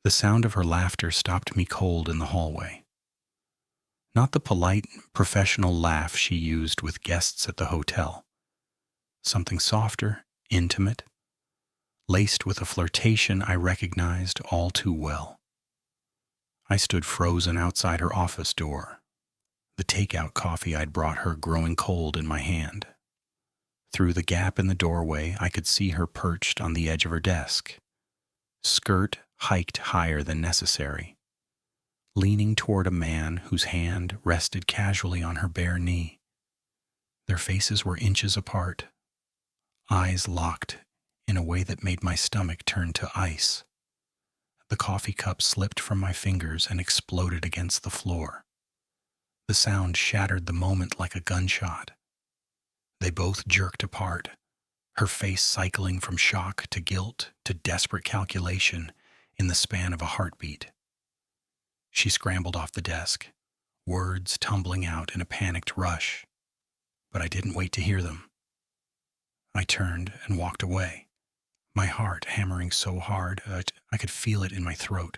The sound of her laughter stopped me cold in the hallway. Not the polite, professional laugh she used with guests at the hotel. Something softer, intimate, laced with a flirtation I recognized all too well. I stood frozen outside her office door, the takeout coffee I'd brought her growing cold in my hand. Through the gap in the doorway, I could see her perched on the edge of her desk, skirt hiked higher than necessary, leaning toward a man whose hand rested casually on her bare knee. Their faces were inches apart, eyes locked in a way that made my stomach turn to ice. The coffee cup slipped from my fingers and exploded against the floor. The sound shattered the moment like a gunshot. They both jerked apart, her face cycling from shock to guilt to desperate calculation in the span of a heartbeat. She scrambled off the desk, words tumbling out in a panicked rush. But I didn't wait to hear them. I turned and walked away, my heart hammering so hard I could feel it in my throat.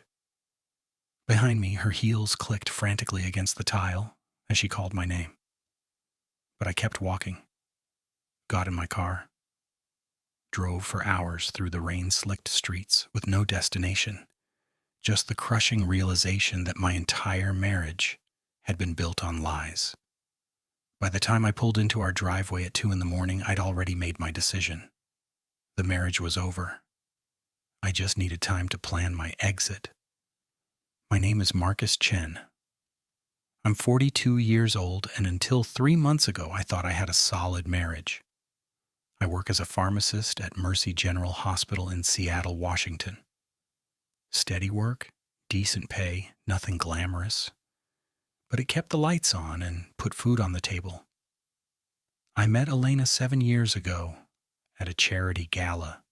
Behind me, her heels clicked frantically against the tile as she called my name. But I kept walking, got in my car, drove for hours through the rain-slicked streets with no destination, just the crushing realization that my entire marriage had been built on lies. By the time I pulled into our driveway at 2 a.m, I'd already made my decision. The marriage was over. I just needed time to plan my exit. My name is Marcus Chen. I'm 42 years old, and until 3 months ago, I thought I had a solid marriage. I work as a pharmacist at Mercy General Hospital in Seattle, Washington. Steady work, decent pay, nothing glamorous. But it kept the lights on and put food on the table. I met Elena 7 years ago at a charity gala.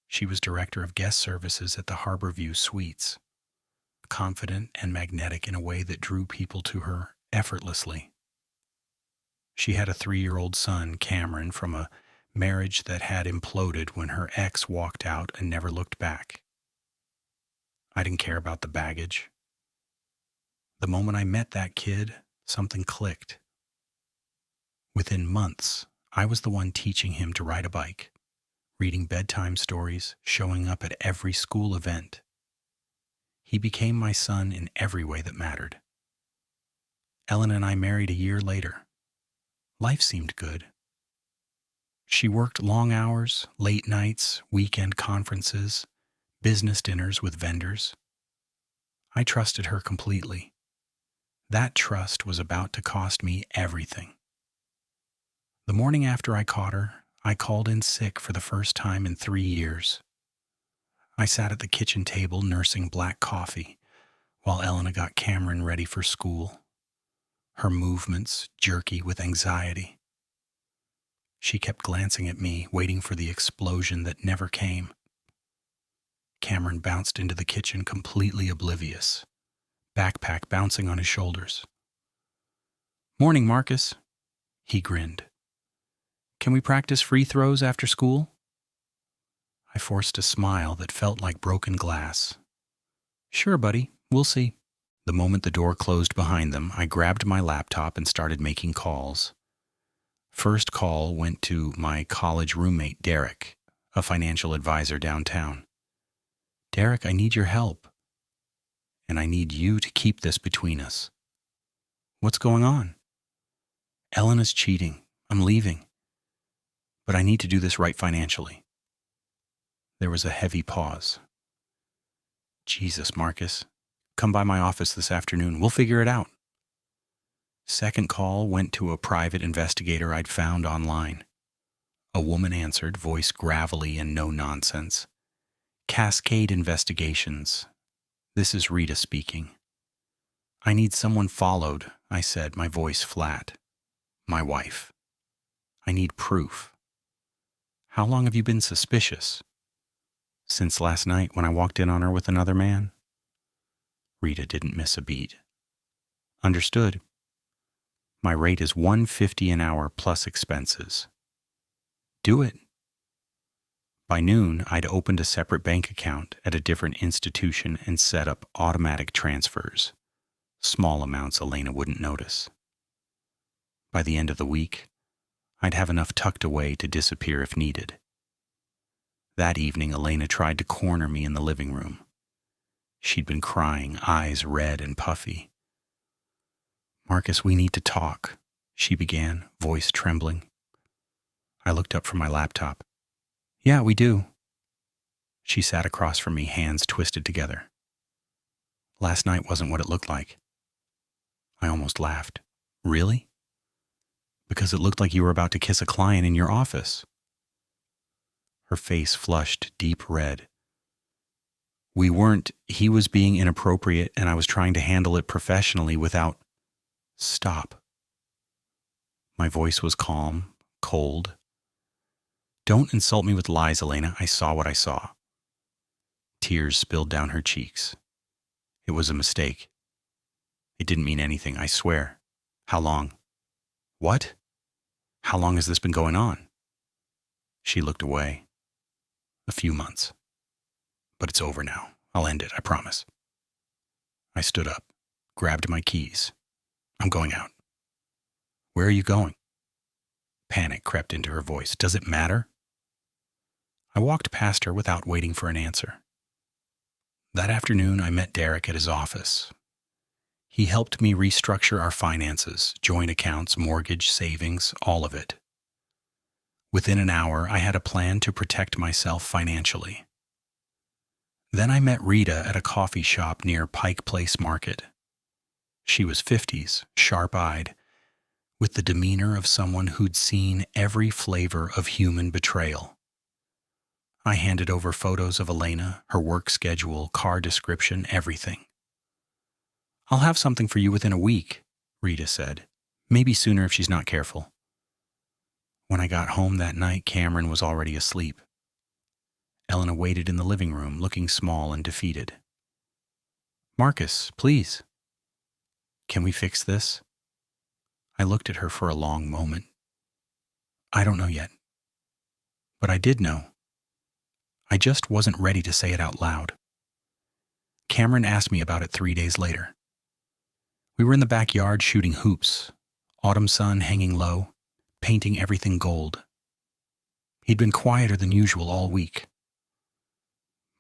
She was director of guest services at the Harborview Suites, confident and magnetic in a way that drew people to her effortlessly. She had a 3-year-old son, Cameron, from a marriage that had imploded when her ex walked out and never looked back. I didn't care about the baggage. The moment I met that kid, something clicked. Within months, I was the one teaching him to ride a bike, reading bedtime stories, showing up at every school event. He became my son in every way that mattered. Ellen and I married a year later. Life seemed good. She worked long hours, late nights, weekend conferences, business dinners with vendors. I trusted her completely. That trust was about to cost me everything. The morning after I caught her, I called in sick for the first time in 3 years. I sat at the kitchen table nursing black coffee while Elena got Cameron ready for school, her movements jerky with anxiety. She kept glancing at me, waiting for the explosion that never came. Cameron bounced into the kitchen completely oblivious, backpack bouncing on his shoulders. "Morning, Marcus," he grinned. "Can we practice free throws after school?" I forced a smile that felt like broken glass. "Sure, buddy, we'll see." The moment the door closed behind them, I grabbed my laptop and started making calls. First call went to my college roommate, Derek, a financial advisor downtown. "Derek, I need your help. And I need you to keep this between us." "What's going on?" "Ellen is cheating. I'm leaving. But I need to do this right financially." There was a heavy pause. "Jesus, Marcus. Come by my office this afternoon. We'll figure it out." Second call went to a private investigator I'd found online. A woman answered, voice gravelly and no nonsense. "Cascade Investigations. This is Rita speaking." "I need someone followed," I said, my voice flat. "My wife. I need proof." "How long have you been suspicious?" "Since last night when I walked in on her with another man." Rita didn't miss a beat. "Understood. My rate is $150 an hour plus expenses." "Do it." By noon, I'd opened a separate bank account at a different institution and set up automatic transfers, small amounts Elena wouldn't notice. By the end of the week, I'd have enough tucked away to disappear if needed. That evening, Elena tried to corner me in the living room. She'd been crying, eyes red and puffy. "Marcus, we need to talk," she began, voice trembling. I looked up from my laptop. "Yeah, we do." She sat across from me, hands twisted together. "Last night wasn't what it looked like." I almost laughed. "Really?" "Because it looked like you were about to kiss a client in your office." Her face flushed deep red. "We weren't. He was being inappropriate, and I was trying to handle it professionally without—" "Stop." My voice was calm, cold. "Don't insult me with lies, Elena. I saw what I saw." Tears spilled down her cheeks. "It was a mistake. It didn't mean anything, I swear." "How long?" "What? How long has this been going on?" She looked away. "A few months. But it's over now. I'll end it, I promise." I stood up, grabbed my keys. "I'm going out." "Where are you going?" Panic crept into her voice. "Does it matter?" I walked past her without waiting for an answer. That afternoon, I met Derek at his office. He helped me restructure our finances, joint accounts, mortgage, savings, all of it. Within an hour, I had a plan to protect myself financially. Then I met Rita at a coffee shop near Pike Place Market. She was 50s, sharp-eyed, with the demeanor of someone who'd seen every flavor of human betrayal. I handed over photos of Elena, her work schedule, car description, everything. "I'll have something for you within a week," Rita said. "Maybe sooner if she's not careful." When I got home that night, Cameron was already asleep. Elena waited in the living room, looking small and defeated. "Marcus, please. Can we fix this?" I looked at her for a long moment. "I don't know yet. But I did know. I just wasn't ready to say it out loud." Cameron asked me about it 3 days later. We were in the backyard shooting hoops, autumn sun hanging low, painting everything gold. He'd been quieter than usual all week.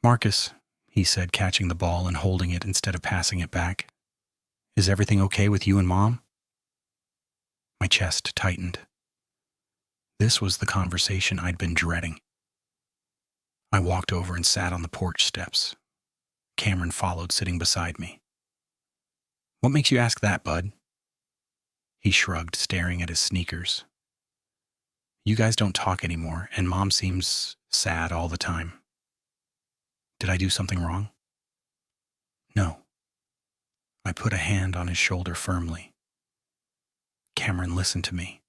"Marcus," he said, catching the ball and holding it instead of passing it back, "is everything okay with you and Mom?" My chest tightened. This was the conversation I'd been dreading. I walked over and sat on the porch steps. Cameron followed, sitting beside me. "What makes you ask that, bud?" He shrugged, staring at his sneakers. "You guys don't talk anymore, and Mom seems sad all the time. Did I do something wrong?" "No." I put a hand on his shoulder firmly. "Cameron, listen to me.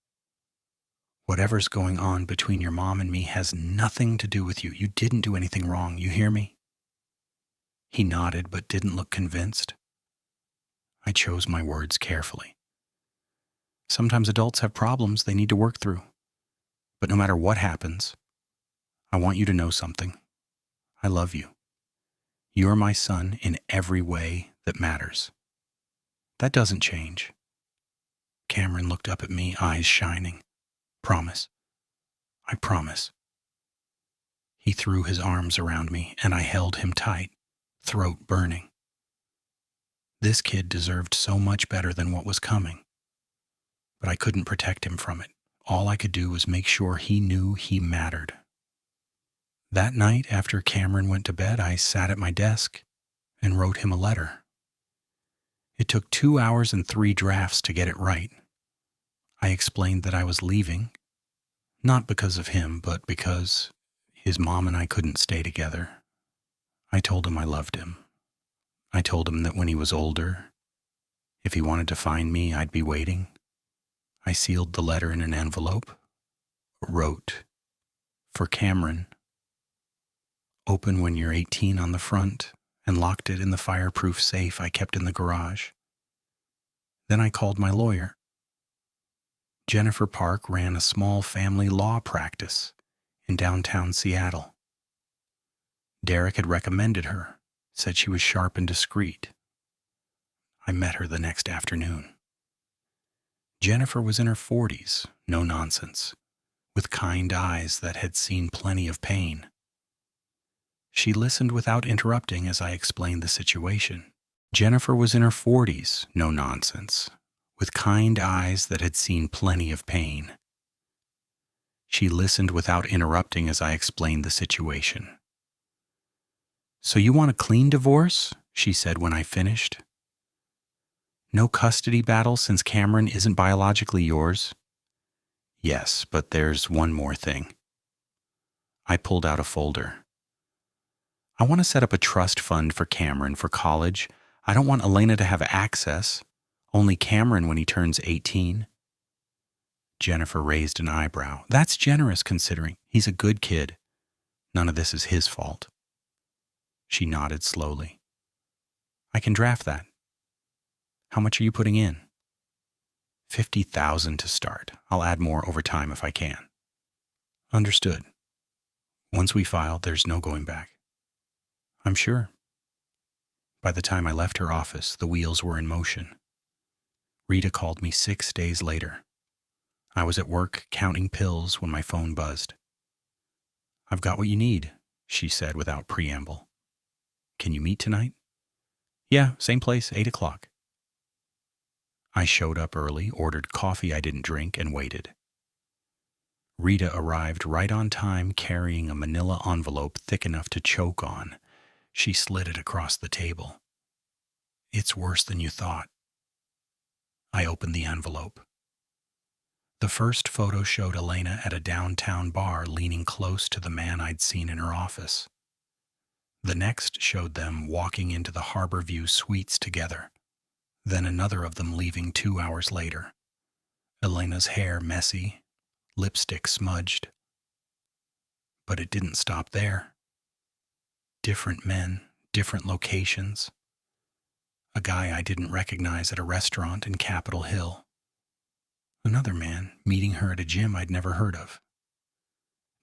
Whatever's going on between your mom and me has nothing to do with you. You didn't do anything wrong. You hear me?" He nodded, but didn't look convinced. I chose my words carefully. Sometimes adults have problems they need to work through. But no matter what happens, I want you to know something. I love you. You're my son in every way that matters. That doesn't change." Cameron looked up at me, eyes shining. "Promise." "I promise." He threw his arms around me, and I held him tight, throat burning. This kid deserved so much better than what was coming. But I couldn't protect him from it. All I could do was make sure he knew he mattered. That night, after Cameron went to bed, I sat at my desk and wrote him a letter. It took 2 hours and 3 drafts to get it right. I explained that I was leaving, not because of him, but because his mom and I couldn't stay together. I told him I loved him. I told him that when he was older, if he wanted to find me, I'd be waiting. I sealed the letter in an envelope, wrote, "For Cameron. Open when you're 18 on the front," and locked it in the fireproof safe I kept in the garage. Then I called my lawyer. Jennifer Park ran a small family law practice in downtown Seattle. Derek had recommended her, said she was sharp and discreet. I met her the next afternoon. Jennifer was in her 40s, no nonsense, with kind eyes that had seen plenty of pain. She listened without interrupting as I explained the situation. Jennifer was in her 40s, no nonsense, with kind eyes that had seen plenty of pain. She listened without interrupting as I explained the situation. "So you want a clean divorce?" she said when I finished. "No custody battle since Cameron isn't biologically yours?" "Yes, but there's one more thing." I pulled out a folder. "I want to set up a trust fund for Cameron for college. I don't want Elena to have access. Only Cameron when he turns 18. Jennifer raised an eyebrow. "That's generous considering he's a good kid. None of this is his fault." She nodded slowly. "I can draft that. How much are you putting in?" $50,000 to start. I'll add more over time if I can." "Understood. Once we file, there's no going back." "I'm sure." By the time I left her office, the wheels were in motion. Rita called me 6 days later. I was at work counting pills when my phone buzzed. "I've got what you need," she said without preamble. "Can you meet tonight?" "Yeah, same place, 8 o'clock. I showed up early, ordered coffee I didn't drink, and waited. Rita arrived right on time carrying a manila envelope thick enough to choke on. She slid it across the table. "It's worse than you thought." I opened the envelope. The first photo showed Elena at a downtown bar leaning close to the man I'd seen in her office. The next showed them walking into the Harborview Suites together. Then another of them leaving 2 hours later. Elena's hair messy, lipstick smudged. But it didn't stop there. Different men, different locations. A guy I didn't recognize at a restaurant in Capitol Hill. Another man meeting her at a gym I'd never heard of.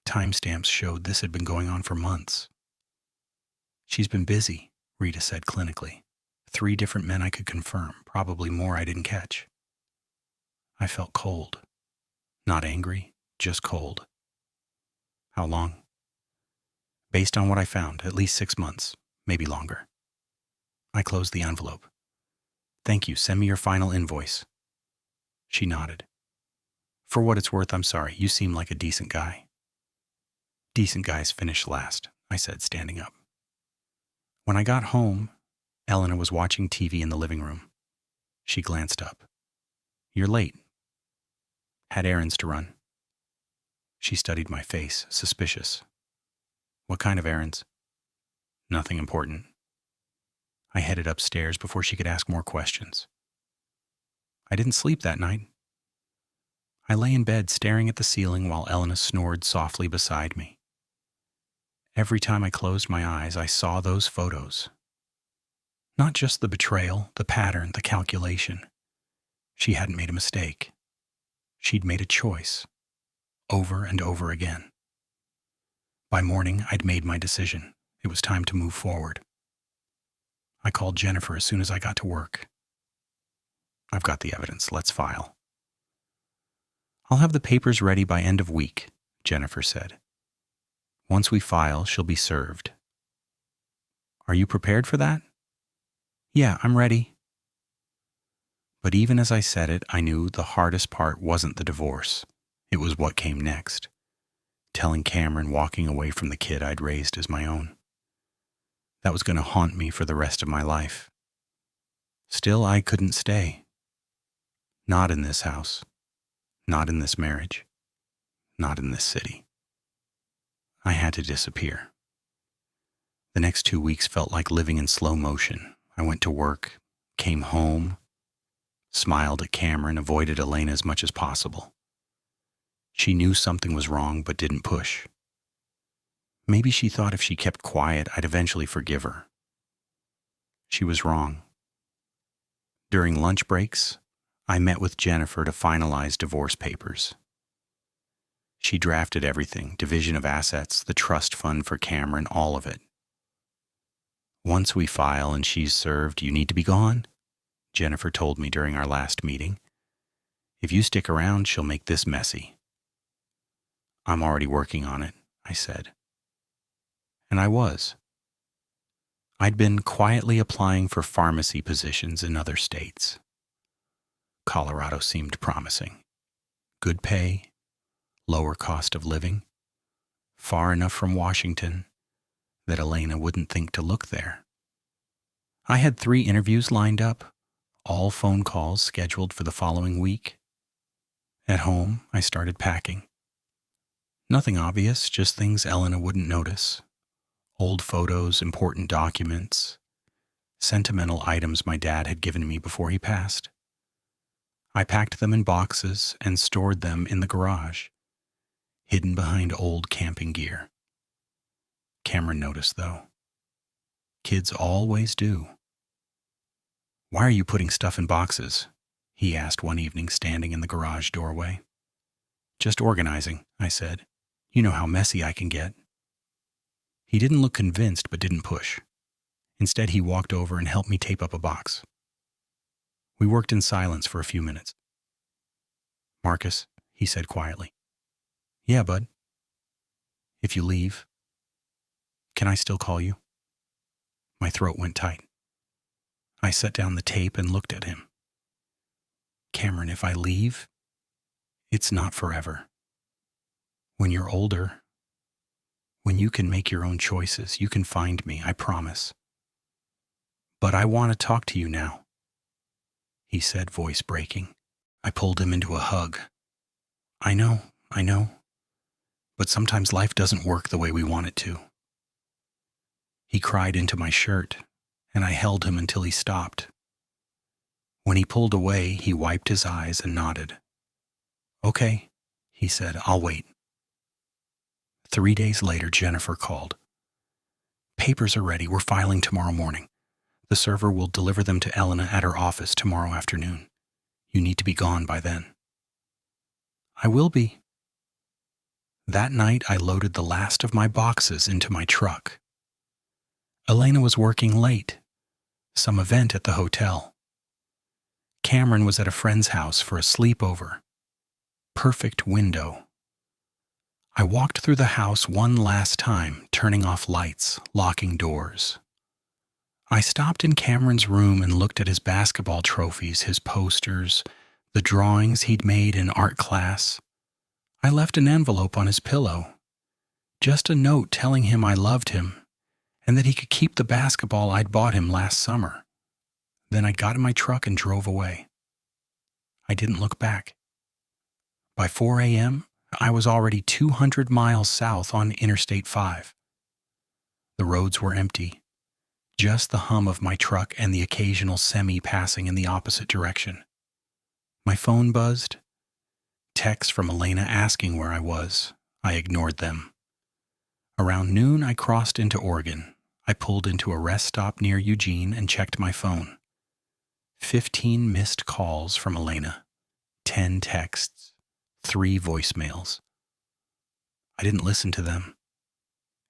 Timestamps showed this had been going on for months. "She's been busy," Rita said clinically. 3 different men I could confirm, probably more I didn't catch. I felt cold. Not angry, just cold. "How long?" "Based on what I found, at least 6 months, maybe longer." I closed the envelope. "Thank you, send me your final invoice." She nodded. "For what it's worth, I'm sorry, you seem like a decent guy." "Decent guys finish last," I said, standing up. When I got home, Elena was watching TV in the living room. She glanced up. "You're late." "Had errands to run." She studied my face, suspicious. "What kind of errands?" "Nothing important." I headed upstairs before she could ask more questions. I didn't sleep that night. I lay in bed staring at the ceiling while Elena snored softly beside me. Every time I closed my eyes, I saw those photos. Not just the betrayal, the pattern, the calculation. She hadn't made a mistake. She'd made a choice, over and over again. By morning, I'd made my decision. It was time to move forward. I called Jennifer as soon as I got to work. "I've got the evidence. Let's file." "I'll have the papers ready by end of week," Jennifer said. "Once we file, she'll be served." "Are you prepared for that?" "Yeah, I'm ready." But even as I said it, I knew the hardest part wasn't the divorce. It was what came next. Telling Cameron walking away from the kid I'd raised as my own. That was going to haunt me for the rest of my life. Still, I couldn't stay. Not in this house. Not in this marriage. Not in this city. I had to disappear. The next 2 weeks felt like living in slow motion. I went to work, came home, smiled at Cameron, avoided Elena as much as possible. She knew something was wrong but didn't push. Maybe she thought if she kept quiet, I'd eventually forgive her. She was wrong. During lunch breaks, I met with Jennifer to finalize divorce papers. She drafted everything, division of assets, the trust fund for Cameron, all of it. Once we file and she's served, you need to be gone, Jennifer told me during our last meeting. If you stick around, she'll make this messy. I'm already working on it, I said. And I was. I'd been quietly applying for pharmacy positions in other states. Colorado seemed promising. Good pay, lower cost of living, far enough from Washington that Elena wouldn't think to look there. I had 3 interviews lined up, all phone calls scheduled for the following week. At home, I started packing. Nothing obvious, just things Elena wouldn't notice. Old photos, important documents, sentimental items my dad had given me before he passed. I packed them in boxes and stored them in the garage, hidden behind old camping gear. Cameron noticed, though. Kids always do. "Why are you putting stuff in boxes?" he asked one evening standing in the garage doorway. "Just organizing," I said. "You know how messy I can get." He didn't look convinced but didn't push. Instead, he walked over and helped me tape up a box. We worked in silence for a few minutes. "Marcus," he said quietly. "Yeah, bud." "If you leave, can I still call you?" My throat went tight. I set down the tape and looked at him. "Cameron, if I leave, it's not forever. When you're older, when you can make your own choices, you can find me, I promise. But I want to talk to you now," he said, voice breaking. I pulled him into a hug. I know, but sometimes life doesn't work the way we want it to." He cried into my shirt, and I held him until he stopped. When he pulled away, he wiped his eyes and nodded. "Okay," he said, "I'll wait." 3 days later, Jennifer called. "Papers are ready. We're filing tomorrow morning. The server will deliver them to Elena at her office tomorrow afternoon. You need to be gone by then." "I will be." That night, I loaded the last of my boxes into my truck. Elena was working late. Some event at the hotel. Cameron was at a friend's house for a sleepover. Perfect window. I walked through the house one last time, turning off lights, locking doors. I stopped in Cameron's room and looked at his basketball trophies, his posters, the drawings he'd made in art class. I left an envelope on his pillow. Just a note telling him I loved him and that he could keep the basketball I'd bought him last summer. Then I got in my truck and drove away. I didn't look back. By 4 a.m., I was already 200 miles south on Interstate 5. The roads were empty, just the hum of my truck and the occasional semi passing in the opposite direction. My phone buzzed. Texts from Elena asking where I was. I ignored them. Around noon, I crossed into Oregon. I pulled into a rest stop near Eugene and checked my phone. 15 missed calls from Elena, 10 texts, 3 voicemails. I didn't listen to them.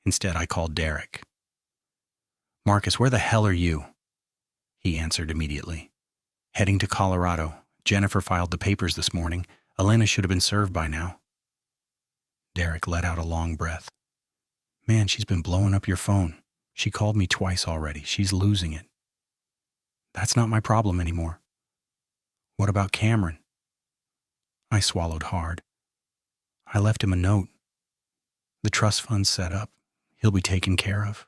Instead, I called Derek. "Marcus, where the hell are you?" He answered immediately. "Heading to Colorado. Jennifer filed the papers this morning. Elena should have been served by now." Derek let out a long breath. "Man, she's been blowing up your phone. She called me twice already. She's losing it." "That's not my problem anymore." "What about Cameron?" I swallowed hard. "I left him a note. The trust fund's set up. He'll be taken care of."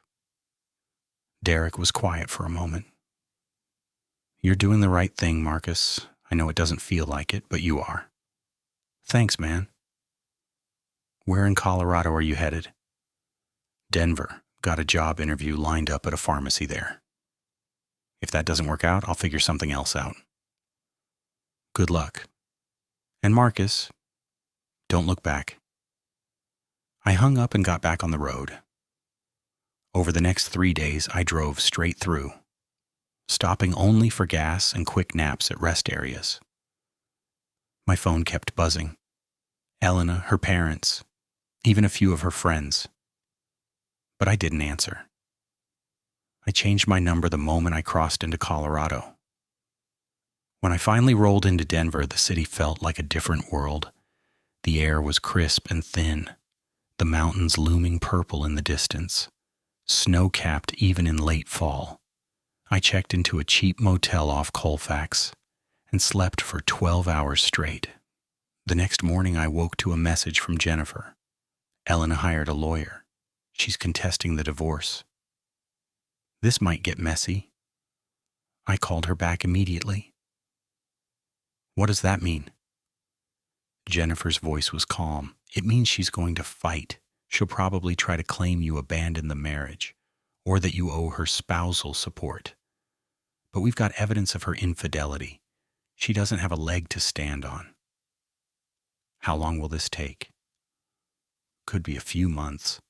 Derek was quiet for a moment. "You're doing the right thing, Marcus. I know it doesn't feel like it, but you are." "Thanks, man." "Where in Colorado are you headed?" "Denver. Got a job interview lined up at a pharmacy there. If that doesn't work out, I'll figure something else out." "Good luck. And Marcus, don't look back." I hung up and got back on the road. Over the next 3 days, I drove straight through, stopping only for gas and quick naps at rest areas. My phone kept buzzing. Elena, her parents, even a few of her friends. But I didn't answer. I changed my number the moment I crossed into Colorado. When I finally rolled into Denver, the city felt like a different world. The air was crisp and thin, the mountains looming purple in the distance, snow-capped even in late fall. I checked into a cheap motel off Colfax and slept for 12 hours straight. The next morning, I woke to a message from Jennifer. Ellen hired a lawyer. She's contesting the divorce. This might get messy. I called her back immediately. What does that mean? Jennifer's voice was calm. It means she's going to fight. She'll probably try to claim you abandoned the marriage, or that you owe her spousal support. But we've got evidence of her infidelity. She doesn't have a leg to stand on. How long will this take? Could be a few months.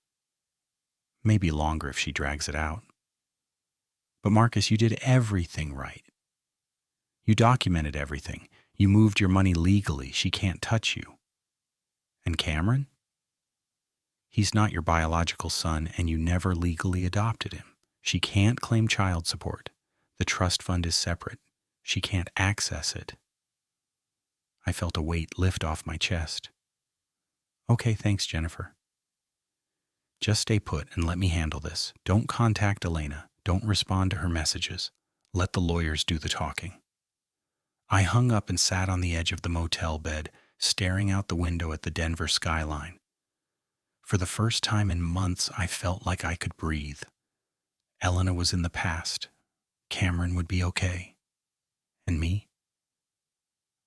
Maybe longer if she drags it out. But Marcus, you did everything right. You documented everything. You moved your money legally. She can't touch you. And Cameron? He's not your biological son, and you never legally adopted him. She can't claim child support. The trust fund is separate. She can't access it. I felt a weight lift off my chest. Okay, thanks, Jennifer. Just stay put and let me handle this. Don't contact Elena. Don't respond to her messages. Let the lawyers do the talking. I hung up and sat on the edge of the motel bed, staring out the window at the Denver skyline. For the first time in months, I felt like I could breathe. Elena was in the past. Cameron would be okay. And me?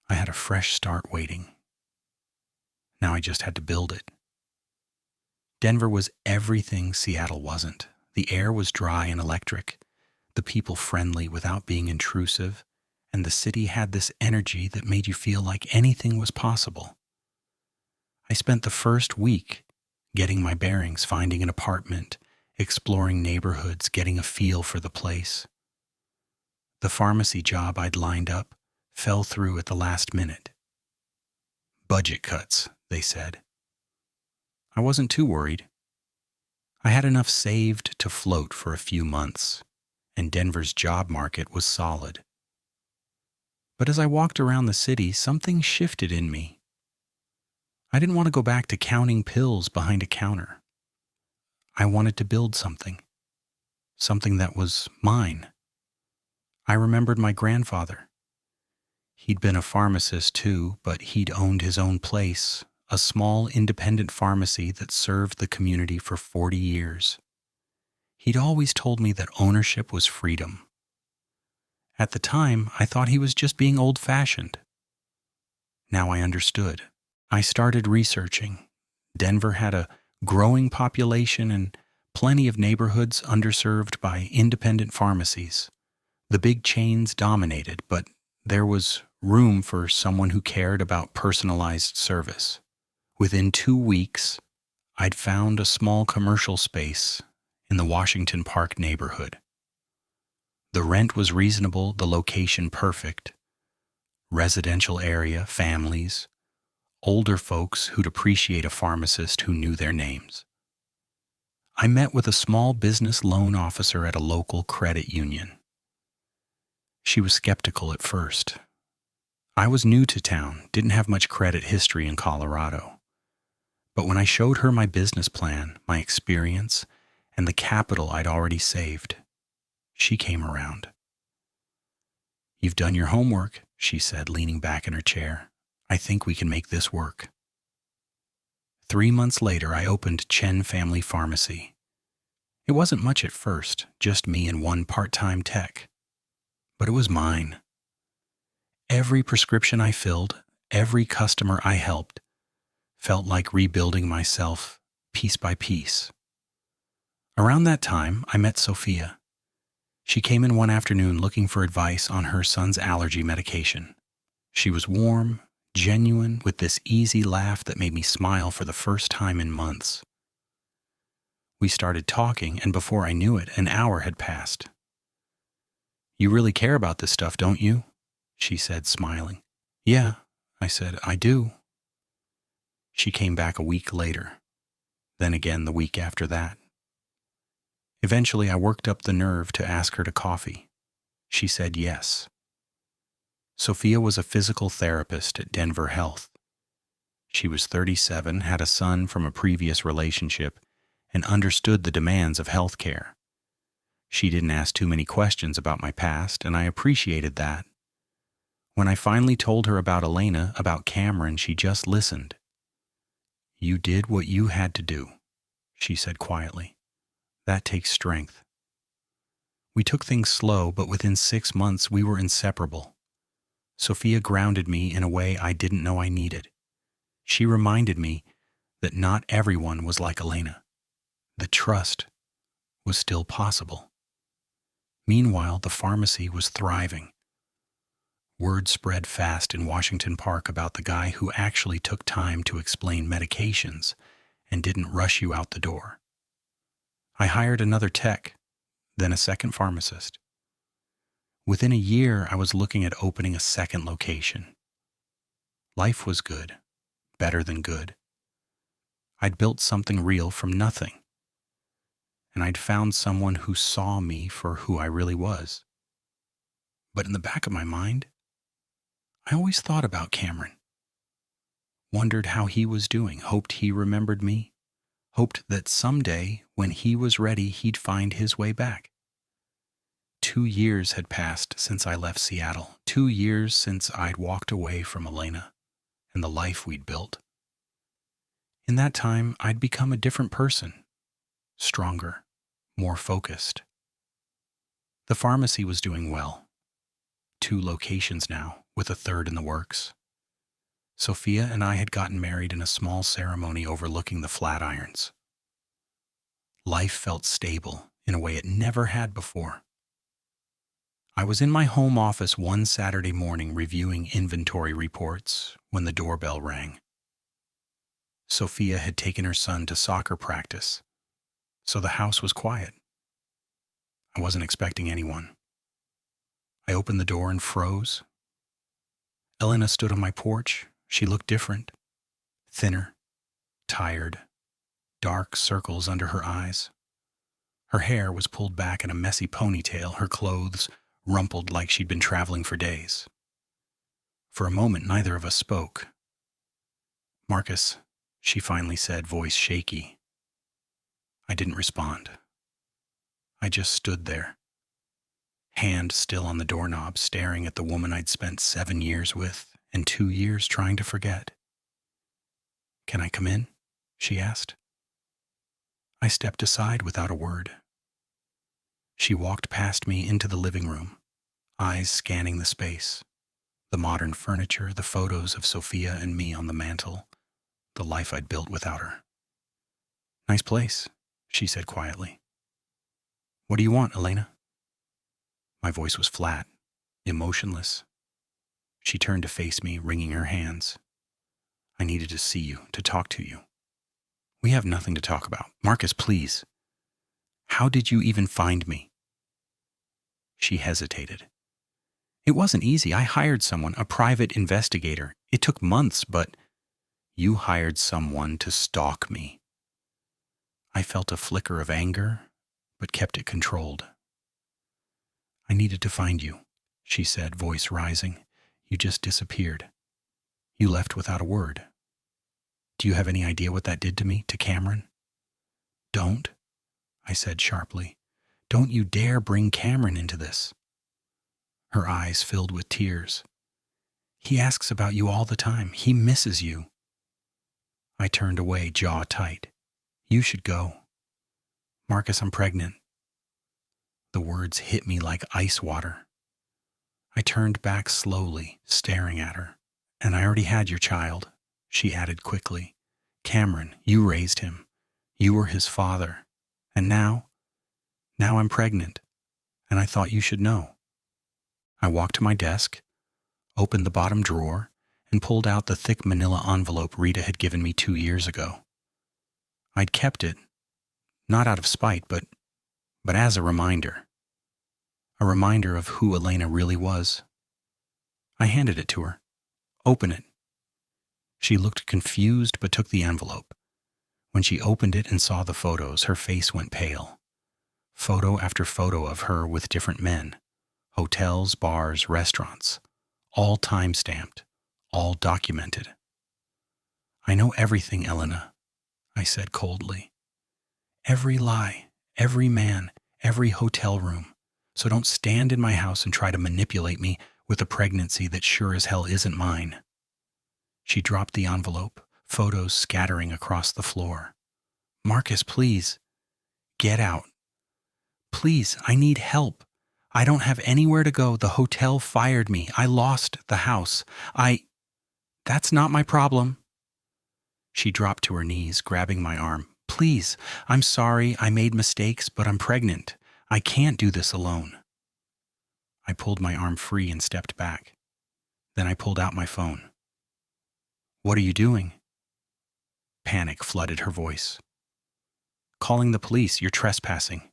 I had a fresh start waiting. Now I just had to build it. Denver was everything Seattle wasn't. The air was dry and electric, the people friendly without being intrusive, and the city had this energy that made you feel like anything was possible. I spent the first week getting my bearings, finding an apartment, exploring neighborhoods, getting a feel for the place. The pharmacy job I'd lined up fell through at the last minute. Budget cuts, they said. I wasn't too worried. I had enough saved to float for a few months, and Denver's job market was solid. But as I walked around the city, something shifted in me. I didn't want to go back to counting pills behind a counter. I wanted to build something that was mine. I remembered my grandfather. He'd been a pharmacist too, but he'd owned his own place, a small independent pharmacy that served the community for 40 years. He'd always told me that ownership was freedom. At the time, I thought he was just being old-fashioned. Now I understood. I started researching. Denver had a growing population and plenty of neighborhoods underserved by independent pharmacies. The big chains dominated, but there was room for someone who cared about personalized service. Within 2 weeks, I'd found a small commercial space in the Washington Park neighborhood. The rent was reasonable, the location perfect. Residential area, families, older folks who'd appreciate a pharmacist who knew their names. I met with a small business loan officer at a local credit union. She was skeptical at first. I was new to town, didn't have much credit history in Colorado. But when I showed her my business plan, my experience, and the capital I'd already saved, she came around. "You've done your homework," she said, leaning back in her chair. "I think we can make this work." 3 months later, I opened Chen Family Pharmacy. It wasn't much at first, just me and one part-time tech. But it was mine. Every prescription I filled, every customer I helped, felt like rebuilding myself piece by piece. Around that time, I met Sophia. She came in one afternoon looking for advice on her son's allergy medication. She was warm, genuine, with this easy laugh that made me smile for the first time in months. We started talking, and before I knew it, an hour had passed. "You really care about this stuff, don't you?" she said, smiling. "Yeah," I said, "I do." She came back a week later, then again the week after that. Eventually, I worked up the nerve to ask her to coffee. She said yes. Sophia was a physical therapist at Denver Health. She was 37, had a son from a previous relationship, and understood the demands of healthcare. She didn't ask too many questions about my past, and I appreciated that. When I finally told her about Elena, about Cameron, she just listened. "You did what you had to do," she said quietly. "That takes strength." We took things slow, but within 6 months we were inseparable. Sophia grounded me in a way I didn't know I needed. She reminded me that not everyone was like Elena. The trust was still possible. Meanwhile, the pharmacy was thriving. Word spread fast in Washington Park about the guy who actually took time to explain medications and didn't rush you out the door. I hired another tech, then a second pharmacist. Within a year, I was looking at opening a second location. Life was good, better than good. I'd built something real from nothing, and I'd found someone who saw me for who I really was. But in the back of my mind, I always thought about Cameron. Wondered how he was doing, hoped he remembered me, hoped that someday, when he was ready, he'd find his way back. 2 years had passed since I left Seattle, 2 years since I'd walked away from Elena and the life we'd built. In that time, I'd become a different person, stronger, more focused. The pharmacy was doing well. 2 locations now, with a third in the works. Sophia and I had gotten married in a small ceremony overlooking the Flatirons. Life felt stable in a way it never had before. I was in my home office one Saturday morning reviewing inventory reports when the doorbell rang. Sophia had taken her son to soccer practice, so the house was quiet. I wasn't expecting anyone. I opened the door and froze. Elena stood on my porch. She looked different, thinner, tired, dark circles under her eyes. Her hair was pulled back in a messy ponytail, her clothes rumpled like she'd been traveling for days. For a moment, neither of us spoke. "Marcus," she finally said, voice shaky. I didn't respond. I just stood there, hand still on the doorknob, staring at the woman I'd spent 7 years with and 2 years trying to forget. "Can I come in?" she asked. I stepped aside without a word. She walked past me into the living room, eyes scanning the space, the modern furniture, the photos of Sophia and me on the mantel, the life I'd built without her. "Nice place," she said quietly. "What do you want, Elena?" My voice was flat, emotionless. She turned to face me, wringing her hands. "I needed to see you, to talk to you." "We have nothing to talk about. Marcus, please. How did you even find me?" She hesitated. "It wasn't easy. I hired someone, a private investigator. It took months, but—" "You hired someone to stalk me." I felt a flicker of anger, but kept it controlled. "I needed to find you," she said, voice rising. "You just disappeared. You left without a word. Do you have any idea what that did to me, to Cameron?" "Don't," I said sharply. "Don't you dare bring Cameron into this." Her eyes filled with tears. "He asks about you all the time. He misses you." I turned away, jaw tight. "You should go." "Marcus, I'm pregnant." The words hit me like ice water. I turned back slowly, staring at her. "And I already had your child," she added quickly. "Cameron, you raised him. You were his father. And now I'm pregnant, and I thought you should know." I walked to my desk, opened the bottom drawer, and pulled out the thick manila envelope Rita had given me 2 years ago. I'd kept it, not out of spite, but as a reminder of who Elena really was. I handed it to her. "Open it." She looked confused but took the envelope. When she opened it and saw the photos, her face went pale. Photo after photo of her with different men. Hotels, bars, restaurants. All time-stamped. All documented. "I know everything, Elena," I said coldly. "Every lie, every man, every hotel room. So don't stand in my house and try to manipulate me with a pregnancy that sure as hell isn't mine." She dropped the envelope, photos scattering across the floor. "Marcus, please. Get out. Please, I need help. I don't have anywhere to go. The hotel fired me. I lost the house. That's not my problem." She dropped to her knees, grabbing my arm. "Please, I'm sorry I made mistakes, but I'm pregnant. I can't do this alone." I pulled my arm free and stepped back. Then I pulled out my phone. "What are you doing?" Panic flooded her voice. "Calling the police. You're trespassing."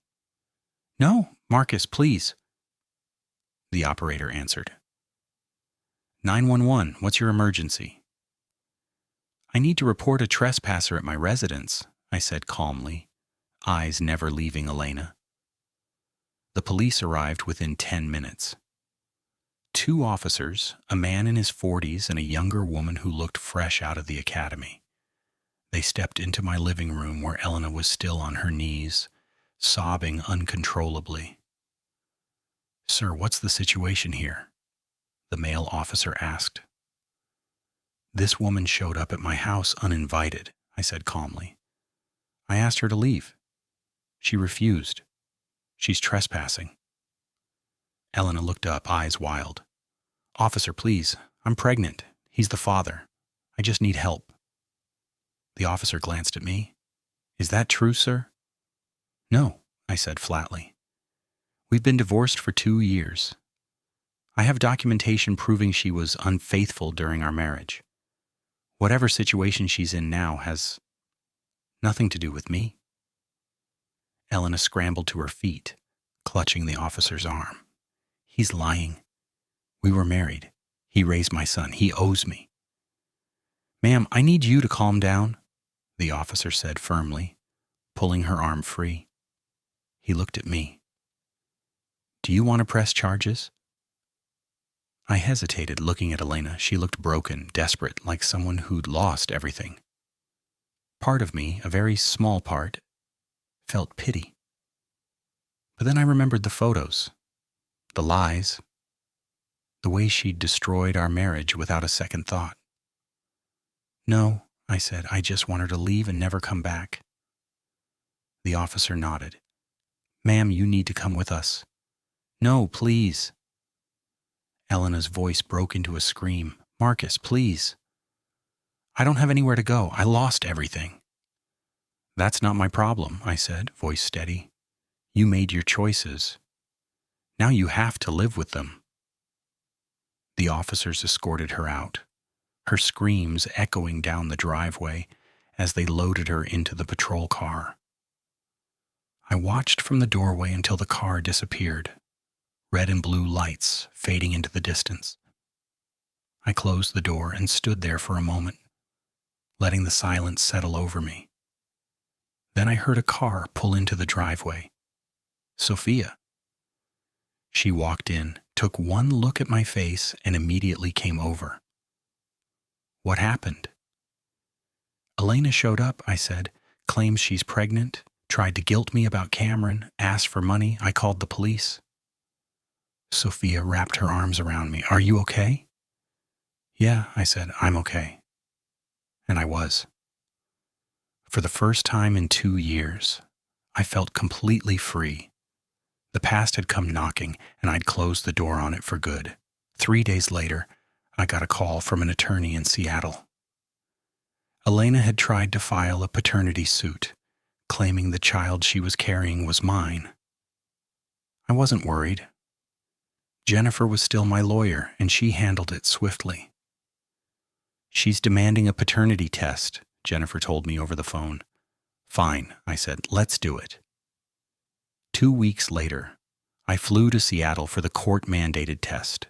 "No, Marcus, please." The operator answered. 911, what's your emergency?" "I need to report a trespasser at my residence," I said calmly, eyes never leaving Elena. The police arrived within 10 minutes. 2 officers, a man in his 40s and a younger woman who looked fresh out of the academy. They stepped into my living room where Elena was still on her knees, sobbing uncontrollably. "Sir, what's the situation here?" the male officer asked. "This woman showed up at my house uninvited," I said calmly. "I asked her to leave. She refused. She's trespassing." Elena looked up, eyes wild. "Officer, please. I'm pregnant. He's the father. I just need help." The officer glanced at me. "Is that true, sir?" "No," I said flatly. "We've been divorced for 2 years. I have documentation proving she was unfaithful during our marriage. Whatever situation she's in now has nothing to do with me." Elena scrambled to her feet, clutching the officer's arm. "He's lying. We were married. He raised my son. He owes me." "Ma'am, I need you to calm down," the officer said firmly, pulling her arm free. He looked at me. "Do you want to press charges?" I hesitated, looking at Elena. She looked broken, desperate, like someone who'd lost everything. Part of me, a very small part, felt pity. But then I remembered the photos, the lies, the way she'd destroyed our marriage without a second thought. "No," I said, "I just want her to leave and never come back." The officer nodded. "Ma'am, you need to come with us." "No, please." Elena's voice broke into a scream. "Marcus, please." "I don't have anywhere to go. I lost everything." "That's not my problem," I said, voice steady. "You made your choices. Now you have to live with them." The officers escorted her out, her screams echoing down the driveway as they loaded her into the patrol car. I watched from the doorway until the car disappeared, red and blue lights fading into the distance. I closed the door and stood there for a moment, letting the silence settle over me. Then I heard a car pull into the driveway. Sophia. She walked in, took one look at my face, and immediately came over. "What happened?" "Elena showed up," I said, "claims she's pregnant, tried to guilt me about Cameron, asked for money. I called the police." Sophia wrapped her arms around me. "Are you okay?" "Yeah," I said, "I'm okay." And I was. For the first time in 2 years, I felt completely free. The past had come knocking, and I'd closed the door on it for good. 3 days later, I got a call from an attorney in Seattle. Elena had tried to file a paternity suit, claiming the child she was carrying was mine. I wasn't worried. Jennifer was still my lawyer, and she handled it swiftly. "She's demanding a paternity test," Jennifer told me over the phone. "Fine," I said, "let's do it." 2 weeks later, I flew to Seattle for the court-mandated test.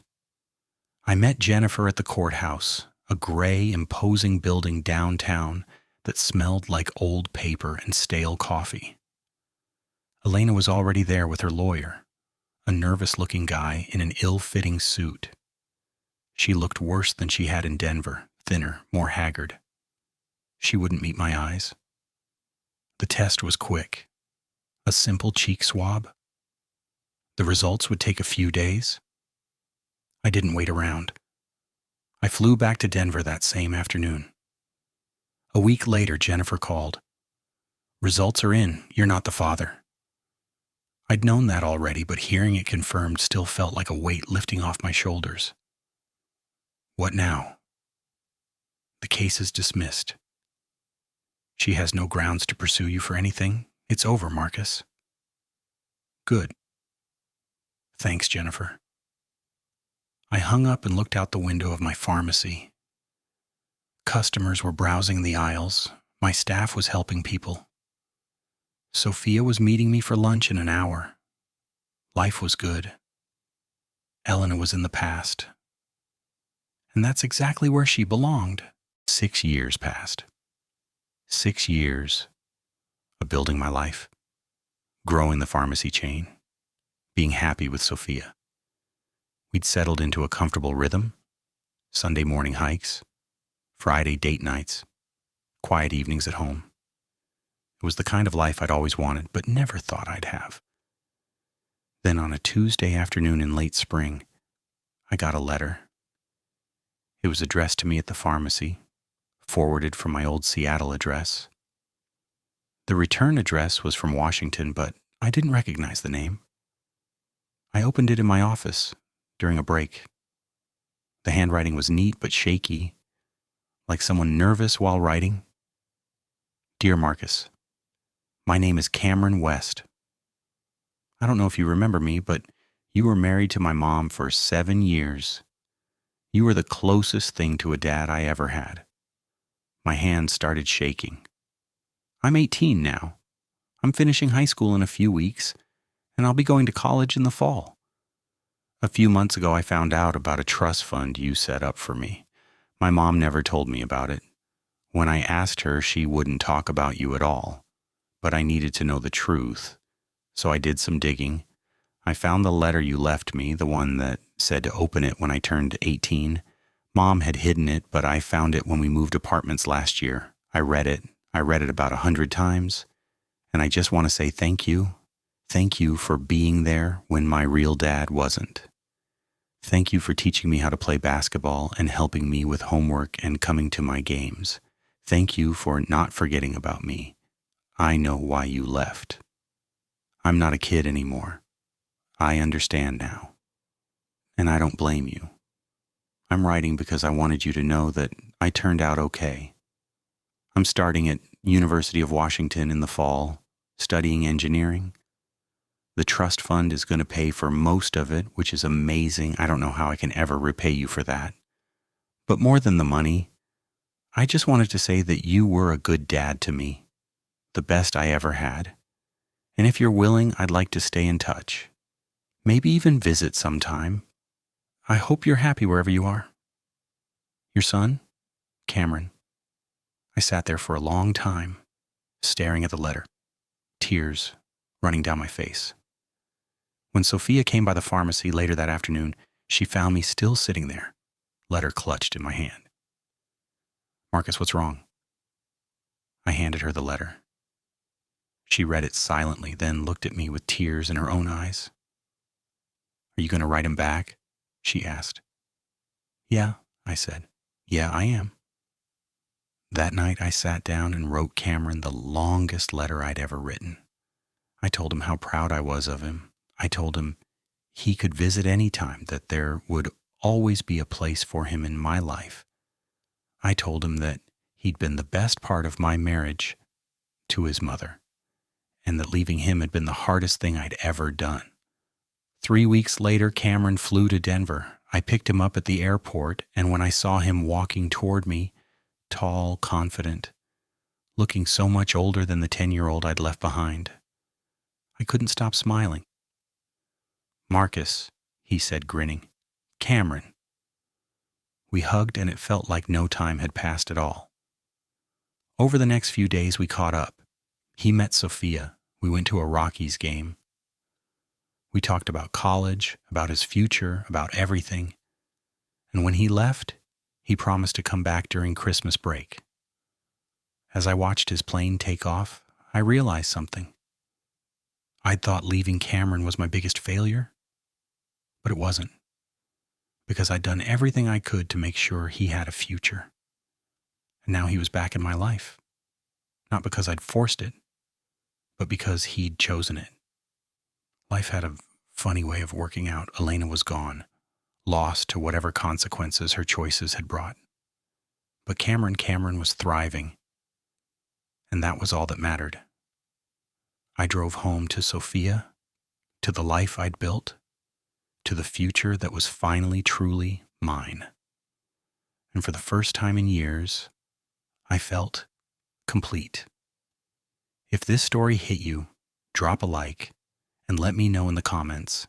I met Jennifer at the courthouse, a gray, imposing building downtown that smelled like old paper and stale coffee. Elena was already there with her lawyer, a nervous-looking guy in an ill-fitting suit. She looked worse than she had in Denver, thinner, more haggard. She wouldn't meet my eyes. The test was quick. A simple cheek swab. The results would take a few days. I didn't wait around. I flew back to Denver that same afternoon. A week later, Jennifer called. "Results are in. You're not the father." I'd known that already, but hearing it confirmed still felt like a weight lifting off my shoulders. What now? "The case is dismissed. She has no grounds to pursue you for anything. It's over, Marcus." "Good. Thanks, Jennifer." I hung up and looked out the window of my pharmacy. Customers were browsing the aisles. My staff was helping people. Sophia was meeting me for lunch in an hour. Life was good. Elena was in the past. And that's exactly where she belonged. 6 years passed. 6 years of building my life, growing the pharmacy chain, being happy with Sophia. We'd settled into a comfortable rhythm: Sunday morning hikes, Friday date nights, quiet evenings at home. It was the kind of life I'd always wanted, but never thought I'd have. Then on a Tuesday afternoon in late spring, I got a letter. It was addressed to me at the pharmacy, forwarded from my old Seattle address. The return address was from Washington, but I didn't recognize the name. I opened it in my office during a break. The handwriting was neat but shaky, like someone nervous while writing. "Dear Marcus, my name is Cameron West. I don't know if you remember me, but you were married to my mom for 7 years. You were the closest thing to a dad I ever had." My hand started shaking. "I'm 18 now. I'm finishing high school in a few weeks, and I'll be going to college in the fall. A few months ago, I found out about a trust fund you set up for me. My mom never told me about it. When I asked her, she wouldn't talk about you at all. But I needed to know the truth, so I did some digging. I found the letter you left me, the one that said to open it when I turned 18. Mom had hidden it, but I found it when we moved apartments last year. I read it about 100 times, and I just want to say thank you. Thank you for being there when my real dad wasn't. Thank you for teaching me how to play basketball and helping me with homework and coming to my games. Thank you for not forgetting about me. I know why you left. I'm not a kid anymore. I understand now. And I don't blame you. I'm writing because I wanted you to know that I turned out okay. I'm starting at University of Washington in the fall, studying engineering. The trust fund is going to pay for most of it, which is amazing. I don't know how I can ever repay you for that. But more than the money, I just wanted to say that you were a good dad to me, the best I ever had. And if you're willing, I'd like to stay in touch. Maybe even visit sometime. I hope you're happy wherever you are. Your son, Cameron." I sat there for a long time, staring at the letter, tears running down my face. When Sophia came by the pharmacy later that afternoon, she found me still sitting there, letter clutched in my hand. "Marcus, what's wrong?" I handed her the letter. She read it silently, then looked at me with tears in her own eyes. "Are you going to write him back?" she asked. "Yeah," I said. "Yeah, I am." That night I sat down and wrote Cameron the longest letter I'd ever written. I told him how proud I was of him. I told him he could visit any time, that there would always be a place for him in my life. I told him that he'd been the best part of my marriage to his mother, and that leaving him had been the hardest thing I'd ever done. 3 weeks later, Cameron flew to Denver. I picked him up at the airport, and when I saw him walking toward me, tall, confident, looking so much older than the 10-year-old I'd left behind, I couldn't stop smiling. "Marcus," he said, grinning. "Cameron." We hugged, and it felt like no time had passed at all. Over the next few days, we caught up. He met Sophia. We went to a Rockies game. We talked about college, about his future, about everything. And when he left, he promised to come back during Christmas break. As I watched his plane take off, I realized something. I'd thought leaving Cameron was my biggest failure, but it wasn't, because I'd done everything I could to make sure he had a future. And now he was back in my life, not because I'd forced it, but because he'd chosen it. Life had a funny way of working out. Elena was gone, lost to whatever consequences her choices had brought. But Cameron was thriving, and that was all that mattered. I drove home to Sophia, to the life I'd built, to the future that was finally truly mine. And for the first time in years, I felt complete. If this story hit you, drop a like and let me know in the comments.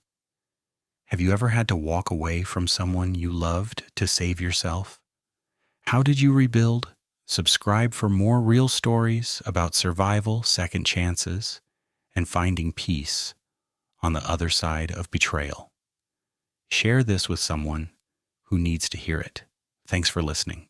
Have you ever had to walk away from someone you loved to save yourself? How did you rebuild? Subscribe for more real stories about survival, second chances, and finding peace on the other side of betrayal. Share this with someone who needs to hear it. Thanks for listening.